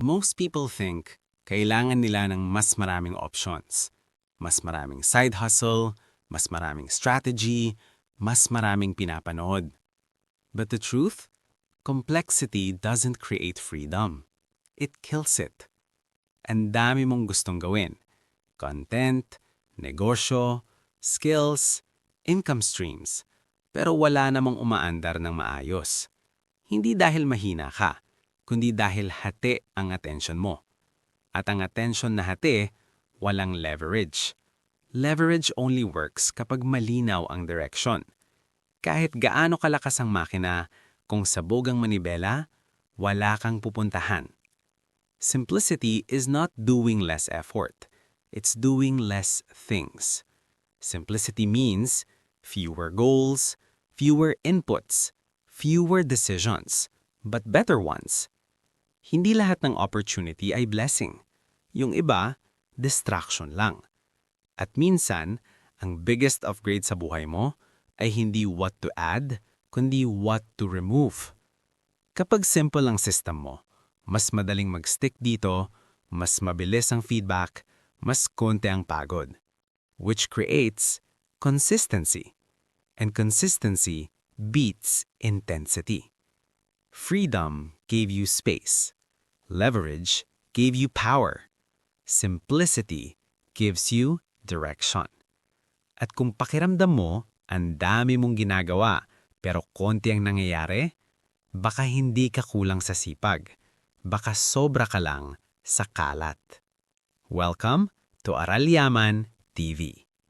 Most people think kailangan nila ng mas maraming options. Mas maraming side hustle, mas maraming strategy, mas maraming pinapanood. But the truth? Complexity doesn't create freedom. It kills it. Ang dami mong gustong gawin. Content, negosyo, skills, income streams. Pero wala namang umaandar ng maayos. Hindi dahil mahina ka, kundi dahil hati ang attention mo. At ang attention na hati, walang leverage. Leverage only works kapag malinaw ang direction. Kahit gaano kalakas ang makina, kung sabog ang manibela, wala kang pupuntahan. Simplicity is not doing less effort. It's doing less things. Simplicity means fewer goals, fewer inputs, fewer decisions, but better ones. Hindi lahat ng opportunity ay blessing. Yung iba, distraction lang. At minsan, ang biggest upgrade sa buhay mo ay hindi what to add, kundi what to remove. Kapag simple ang system mo, mas madaling mag-stick dito, mas mabilis ang feedback, mas konti ang pagod. Which creates consistency. And consistency beats intensity. Freedom gave you space. Leverage gave you power. Simplicity gives you direction. At kung pakiramdam mo, ang dami mong ginagawa, pero konti ang nangyayari, baka hindi ka kulang sa sipag. Baka sobra ka lang sa kalat. Welcome to Aral Yaman TV.